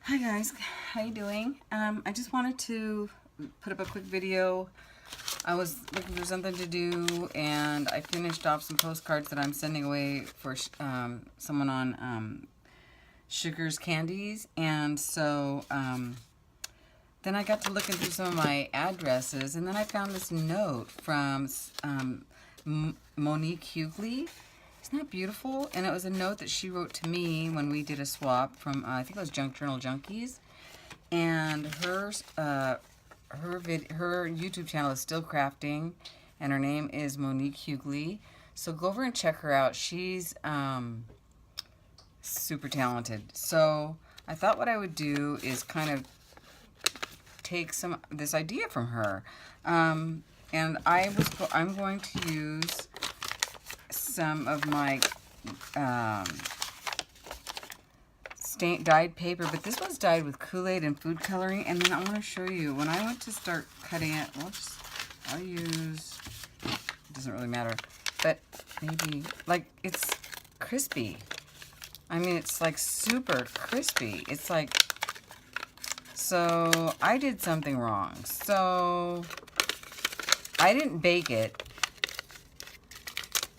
Hi guys, how you doing? I just wanted to put up a quick video. I was looking for something to do, and I finished off some postcards that I'm sending away for someone on Sugar's Candies, and so then I got to looking through some of my addresses, and then I found this note from Monique Hugli. Isn't that beautiful? And it was a note that she wrote to me when we did a swap from, I think it was Junk Journal Junkies. And her YouTube channel is Still Crafting, and her name is Monique Hugli. So go over and check her out. She's super talented. So I thought what I would do is kind of take this idea from her. And I'm going to use some of my dyed paper, but this one's dyed with Kool-Aid and food coloring. And then I want to show you when I went to start cutting it. I'll use, it doesn't really matter, but maybe like it's crispy. I mean, it's like super crispy. It's like, so I did something wrong. So I didn't bake it.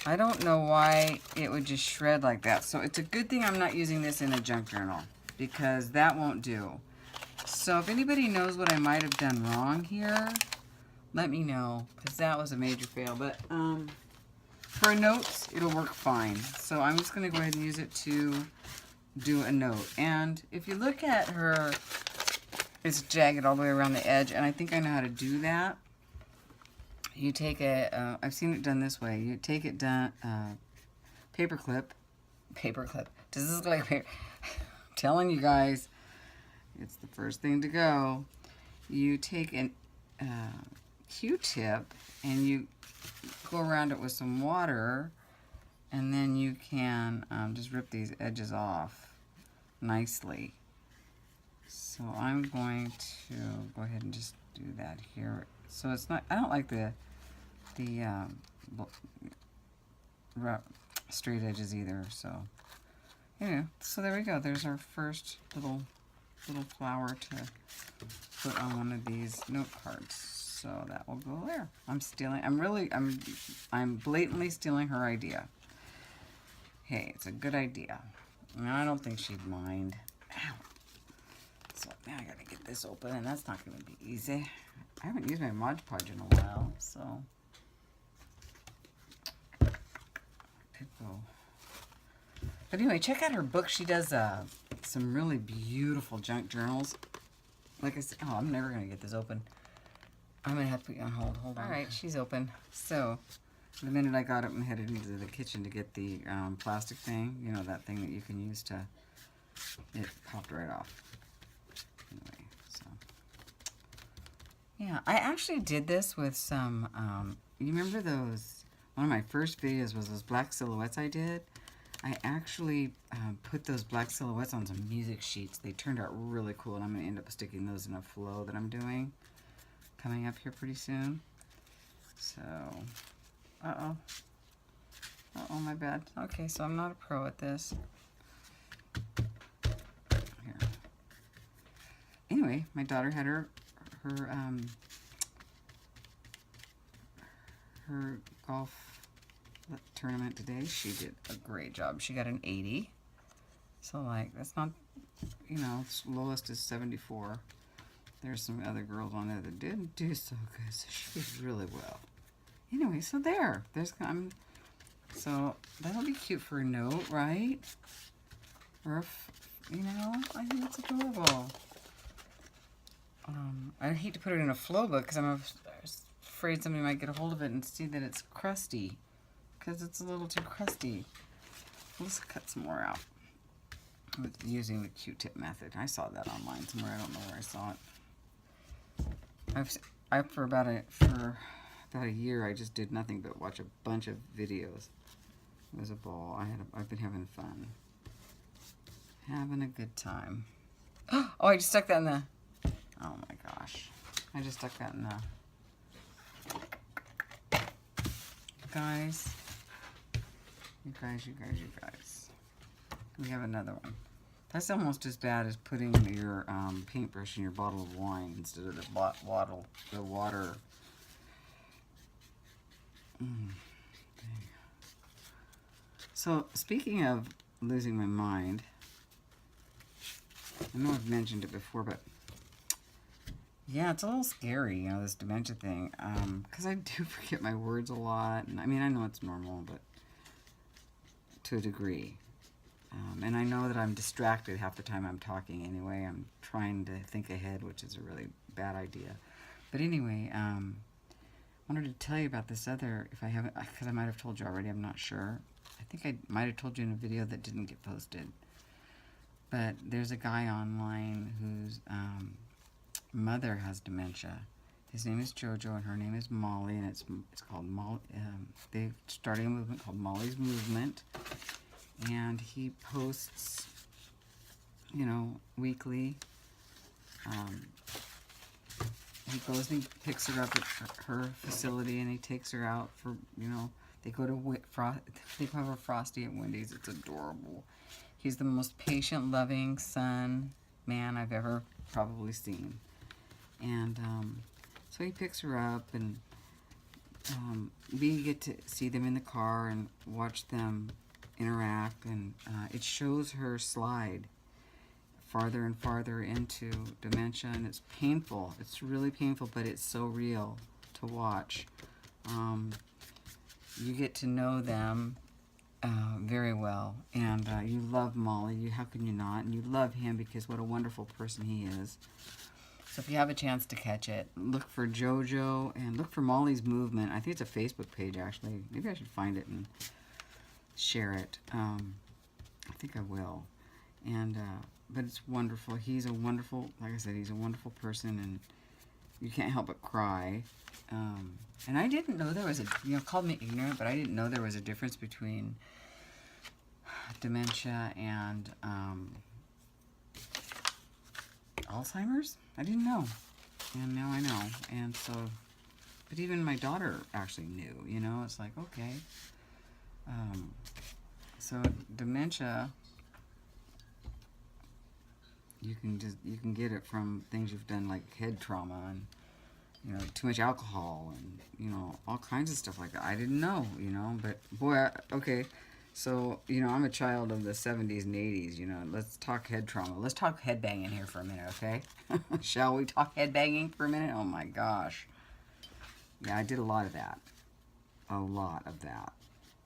I don't know why it would just shred like that. So it's a good thing I'm not using this in a junk journal, because that won't do. So if anybody knows what I might have done wrong here, let me know, because that was a major fail. But for notes, it'll work fine. So I'm just going to go ahead and use it to do a note. And if you look at her, it's jagged all the way around the edge, and I think I know how to do that. You take I've seen it done this way. You take it done, paper clip. Does this look like paper? I'm telling you guys, it's the first thing to go. You take an Q-tip and you go around it with some water, and then you can just rip these edges off nicely. So I'm going to go ahead and just do that here. So it's not, I don't like the straight edges either. So anyway, so there we go. There's our first little flower to put on one of these note cards. So that will go there. I'm blatantly stealing her idea. Hey, it's a good idea. I don't think she'd mind. Ow. So now I gotta get this open, and that's not gonna be easy. I haven't used my Mod Podge in a while, so could go. But anyway, check out her book. She does some really beautiful junk journals. Like I said, oh, I'm never gonna get this open. I'm gonna have to put you on hold. Hold on. All right, she's open. So the minute I got up and headed into the kitchen to get the plastic thing, you know, that thing that you can use to, it popped right off. Anyway, so yeah, I actually did this with some, you remember those, one of my first videos was those black silhouettes I did. I actually put those black silhouettes on some music sheets. They turned out really cool, and I'm going to end up sticking those in a flow that I'm doing coming up here pretty soon. So, uh-oh, my bad. Okay, so I'm not a pro at this. Here. Anyway, my daughter had her golf tournament today. She did a great job. She got an 80. So like, that's not, you know, lowest is 74. There's some other girls on there that didn't do so good. So she did really well. Anyway, so so that'll be cute for a note, right? Or if, you know, I think it's adorable. I hate to put it in a flow book because I'm afraid somebody might get a hold of it and see that it's crusty, because it's a little too crusty. Let's cut some more out with using the Q-tip method. I saw that online somewhere. I don't know where I saw it. For about a year, I just did nothing but watch a bunch of videos. It was a ball. I've been having fun, having a good time. Oh, I just stuck that in the. Oh my gosh. I just stuck that in the... You guys. We have another one. That's almost as bad as putting your paintbrush in your bottle of wine instead of the water. So, speaking of losing my mind, I know I've mentioned it before, but yeah, it's a little scary, you know, this dementia thing, because I do forget my words a lot, and I mean, I know it's normal, but to a degree. And I know that I'm distracted half the time I'm talking anyway. I'm trying to think ahead, which is a really bad idea. But anyway, I wanted to tell you about this other, if I haven't, because I might have told you already, I'm not sure. I think I might have told you in a video that didn't get posted. But there's a guy online whose mother has dementia. His name is Jojo and her name is Molly, and it's called Molly. They started a movement called Molly's Movement, and he posts, you know, weekly. He goes and he picks her up at her facility, and he takes her out for, you know, they go to they have a Frosty at Wendy's. It's adorable. He's the most patient, loving man I've ever probably seen. And so he picks her up, and we get to see them in the car and watch them interact, and it shows her slide farther and farther into dementia, and it's painful. It's really painful, but it's so real to watch. You get to know them very well, and you love Molly. How can you not? And you love him because what a wonderful person he is. So if you have a chance to catch it, look for JoJo and look for Molly's Movement. I think it's a Facebook page, actually. Maybe I should find it and share it. I think I will. And but it's wonderful. He's a wonderful, like I said, he's a wonderful person, and you can't help but cry. And I didn't know there was a, you know, called me ignorant, but I didn't know there was a difference between dementia and Alzheimer's. I didn't know, and now I know. And so, but even my daughter actually knew, you know. It's like, okay. So dementia, you can get it from things you've done, like head trauma and, you know, too much alcohol and, you know, all kinds of stuff like that. I didn't know, you know, but boy, okay. So, you know, I'm a child of the 70s and 80s, you know. Let's talk head trauma. Let's talk head banging here for a minute, okay? Shall we talk head banging for a minute? Oh my gosh. Yeah, I did a lot of that. A lot of that.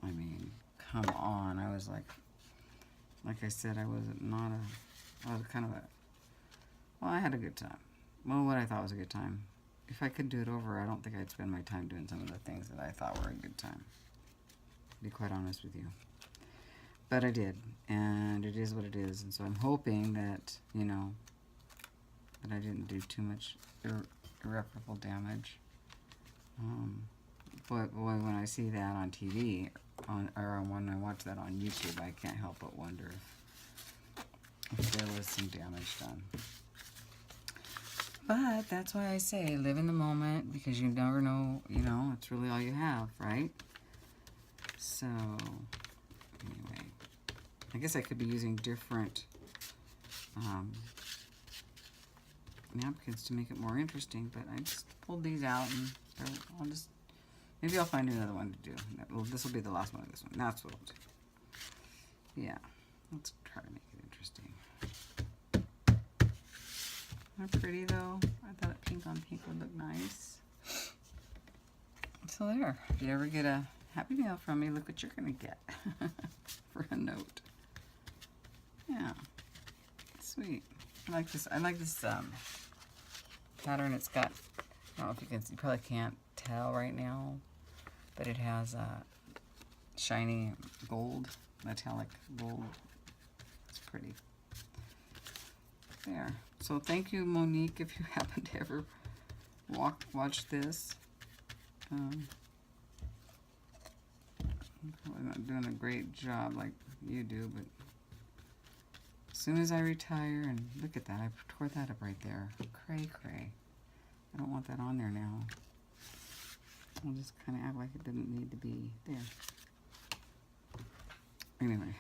I mean, come on. I was like I said, I was kind of well, I had a good time. Well, what I thought was a good time. If I could do it over, I don't think I'd spend my time doing some of the things that I thought were a good time. To be quite honest with you. But I did, and it is what it is, and so I'm hoping that, you know, that I didn't do too much irreparable damage. But boy, when I see that on TV, or when I watch that on YouTube, I can't help but wonder if there was some damage done. But that's why I say live in the moment, because you never know, you know, it's really all you have, right? So, anyway, I guess I could be using different napkins to make it more interesting, but I just pulled these out, and maybe I'll find another one to do. Well, this will be the last one of this one. That's what I'll do. Yeah, let's try to make it interesting. Isn't that pretty, though? I thought pink on pink would look nice. So there, if you ever get a Happy Meal from me, look what you're going to get for a note. Yeah, sweet. I like this pattern. It's got, I don't know if you probably can't tell right now, but it has shiny gold, metallic gold. It's pretty. There. So thank you, Monique, if you happen to ever watch this. I'm probably not doing a great job like you do, but as soon as I retire, and look at that, I tore that up right there. Cray. I don't want that on there now. I'll just kind of act like it didn't need to be there. Anyway,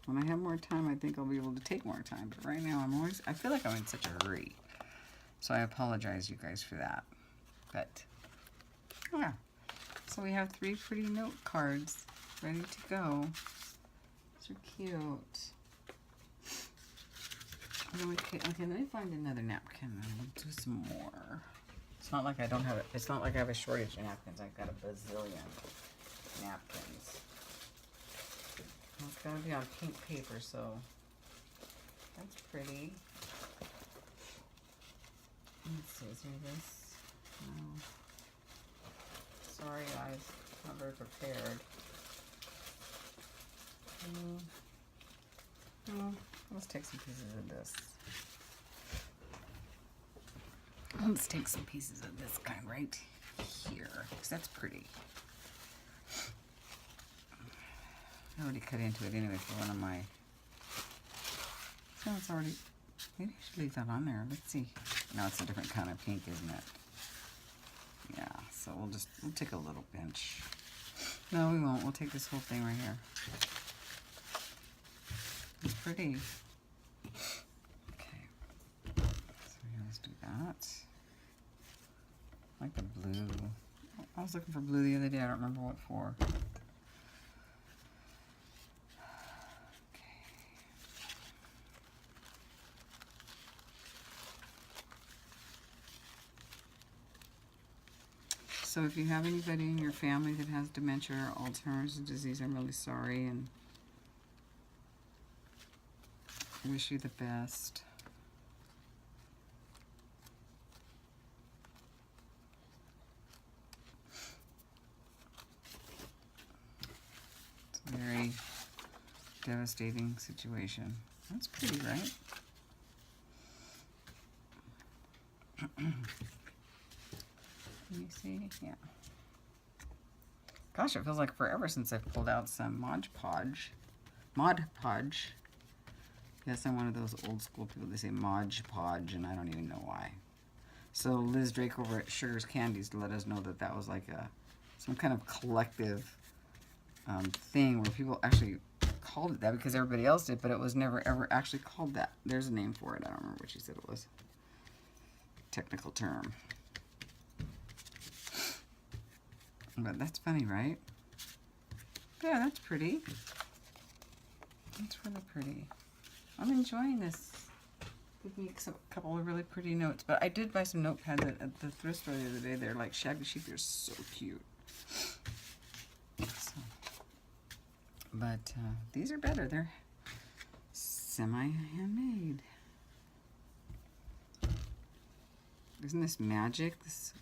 When I have more time, I think I'll be able to take more time. But right now, I feel like I'm in such a hurry. So I apologize, you guys, for that. But, yeah. So we have 3 pretty note cards ready to go. These are cute. Okay, let me find another napkin and we'll do some more. It's not like I don't have it. It's not like I have a shortage of napkins. I've got a bazillion napkins. And it's gonna be on pink paper, so that's pretty. Let's see, is there this? No. Sorry guys, not very prepared. Let's take some pieces of this. Let's take some pieces of this kind right here, because that's pretty. I already cut into it anyway for one of my... So it's already... Maybe I should leave that on there. Let's see. No, it's a different kind of pink, isn't it? Yeah, so we'll take a little pinch. No, we won't. We'll take this whole thing right here. It's pretty. Okay. So yeah, let's do that. I like the blue. I was looking for blue the other day. I don't remember what for. So if you have anybody in your family that has dementia or Alzheimer's disease, I'm really sorry and wish you the best. It's a very devastating situation. That's pretty, right? You see? Yeah. Gosh, it feels like forever since I've pulled out some Mod Podge. Yes, I'm one of those old school people. They say Mod Podge, and I don't even know why. So Liz Drake over at Sugar's Candies let us know that that was like some kind of collective thing where people actually called it that because everybody else did, but it was never ever actually called that. There's a name for it. I don't remember what she said it was. Technical term. But that's funny, right? Yeah, that's pretty. That's really pretty. I'm enjoying this. Give me a couple of really pretty notes. But I did buy some notepads at the thrift store the other day. They're like shabby chic. They're so cute. So, but these are better. They're semi-handmade. Isn't this magic? This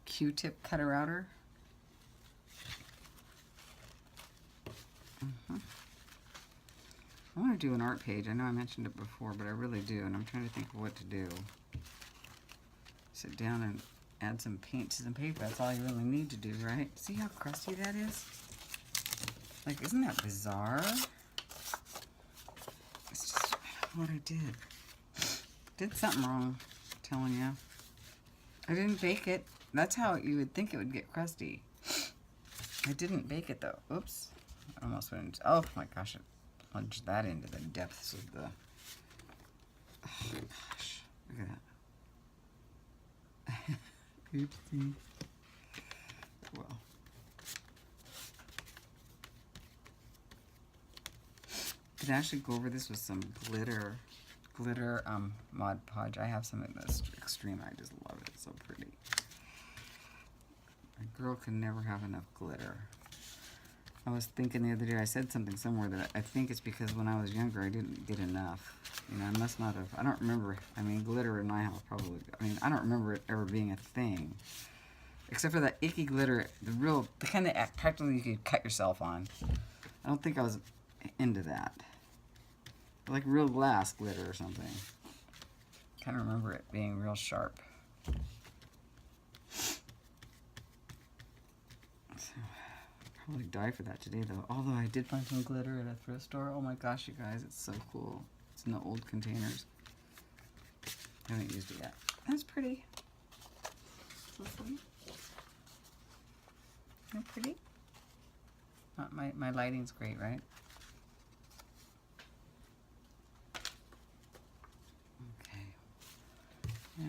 Q-tip cutter outer. I want to do an art page. I know I mentioned it before, but I really do, and I'm trying to think of what to do. Sit down and add some paint to some paper. That's all you really need to do, right? See how crusty that is? Like, isn't that bizarre? It's just what I did. Did something wrong, I'm telling you. I didn't bake it. That's how you would think it would get crusty. I didn't bake it, though. Oops. I almost went into... Oh, my gosh. It plunged that into the depths of the... Oh, gosh. Look at that. Oopsie. Well. Could actually go over this with some glitter Mod Podge. I have some in this extreme. I just love it. It's so pretty. A girl can never have enough glitter. I was thinking the other day, I said something somewhere that I think it's because when I was younger, I didn't get enough. You know, I must not have, I don't remember, I mean, glitter in my house probably, I mean, I don't remember it ever being a thing. Except for that icky glitter, the kind that practically you could cut yourself on. I don't think I was into that. Like real glass glitter or something. Kind of remember it being real sharp. Probably die for that today though. Although I did find some glitter at a thrift store. Oh my gosh, you guys, it's so cool. It's in the old containers. I haven't used it yet. That's pretty. Isn't that pretty? My lighting's great, right?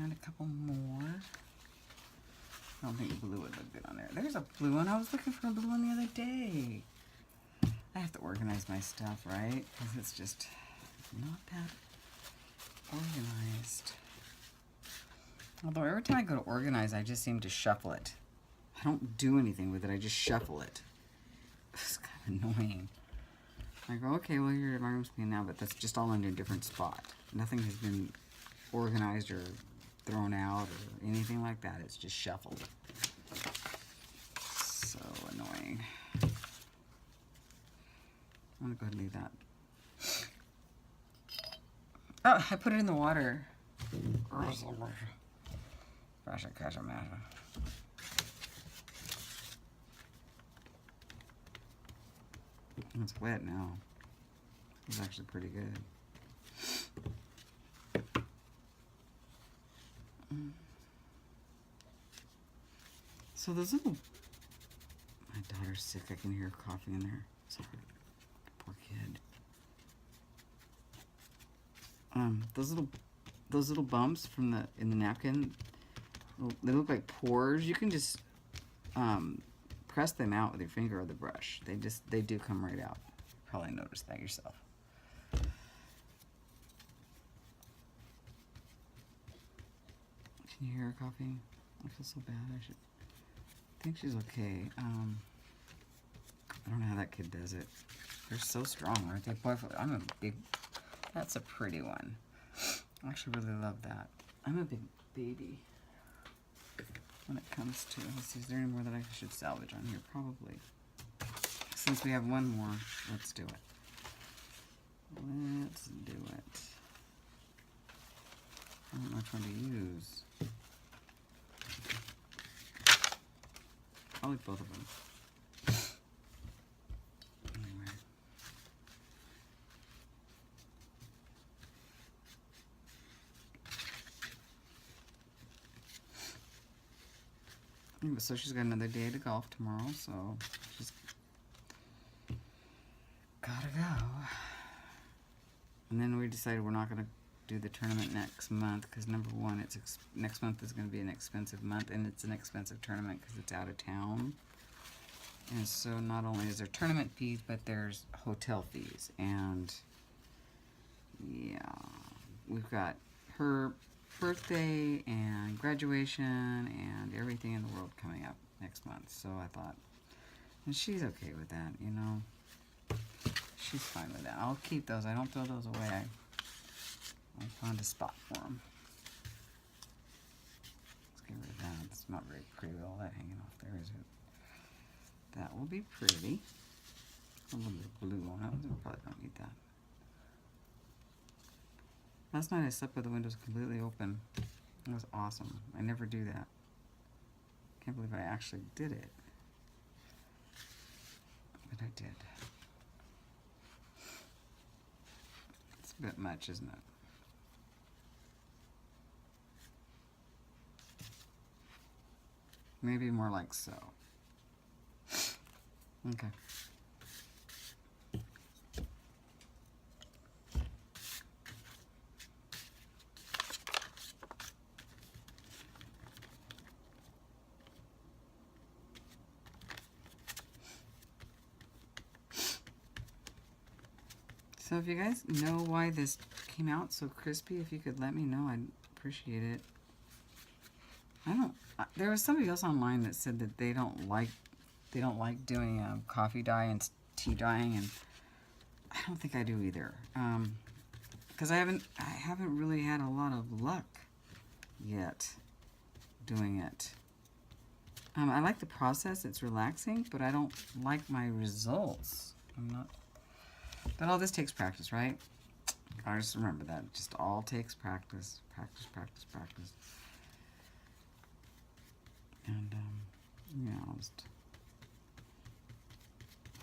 Add a couple more. I don't think blue would look good on there. There's a blue one. I was looking for a blue one the other day. I have to organize my stuff, right? Because it's just not that organized. Although every time I go to organize, I just seem to shuffle it. I don't do anything with it. I just shuffle it. It's kind of annoying. I go, okay, well, your room's clean now, but that's just all in a different spot. Nothing has been organized or thrown out or anything like that. It's just shuffled. So annoying. I'm gonna go ahead and leave that. Oh, I put it in the water. It's wet now. It's actually pretty good. So those little... My daughter's sick. I can hear her coughing in there. Sorry. Poor kid. Those little bumps from in the napkin, they look like pores. You can just press them out with your finger or the brush. They do come right out. You probably noticed that yourself. Can you hear her coughing? I feel so bad. I think she's okay. I don't know how that kid does it. They're so strong, aren't they? Boy, I'm a big... That's a pretty one. I actually really love that. I'm a big baby when it comes to... Let's see, is there any more that I should salvage on here? Probably. Since we have one more, let's do it. Let's do it. I don't know which one to use. Probably both of them. Anyway. So she's got another day to golf tomorrow, so she's gotta go. And then we decided we're not gonna do the tournament next month because number one, next month is going to be an expensive month, and it's an expensive tournament because it's out of town. And so not only is there tournament fees, but there's hotel fees. And yeah, we've got her birthday and graduation and everything in the world coming up next month. So I thought, and she's okay with that, you know. She's fine with that. I'll keep those. I don't throw those away. I found a spot for them. Let's get rid of that. It's not very pretty with all that hanging off there, is it? That will be pretty. A little bit of blue on it. We probably don't need that. Last night I slept with the windows completely open. It was awesome. I never do that. Can't believe I actually did it. But I did. It's a bit much, isn't it? Maybe more like so. Okay. So if you guys know why this came out so crispy, if you could let me know, I'd appreciate it. There was somebody else online that said that they don't like doing coffee dye and tea dyeing, and I don't think I do either. Because I haven't really had a lot of luck yet doing it. I like the process; it's relaxing, but I don't like my results. But all this takes practice, right? I just remember that. It just all takes practice, practice, practice, practice. And, yeah, I'll just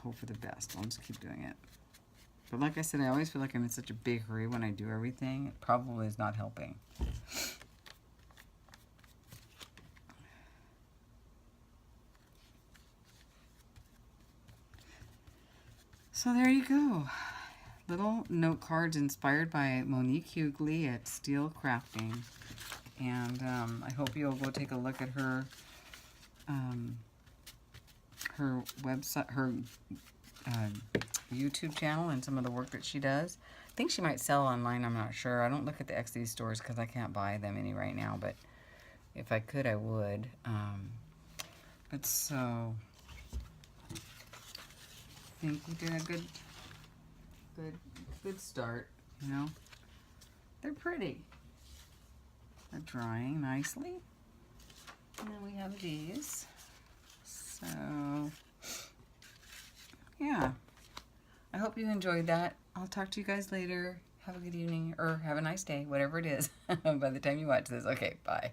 hope for the best. I'll just keep doing it. But like I said, I always feel like I'm in such a big hurry when I do everything. It probably is not helping. So there you go. Little note cards inspired by Monique Hugli at Steele Crafting. And I hope you'll go take a look at her her website, her YouTube channel, and some of the work that she does. I think she might sell online, I'm not sure. I don't look at the Etsy stores because I can't buy them any right now, but if I could, I would. But so, I think we did a good start, you know. They're pretty. They're drying nicely. And then we have these. So, yeah. I hope you enjoyed that. I'll talk to you guys later. Have a good evening, or have a nice day, whatever it is, by the time you watch this. Okay, bye.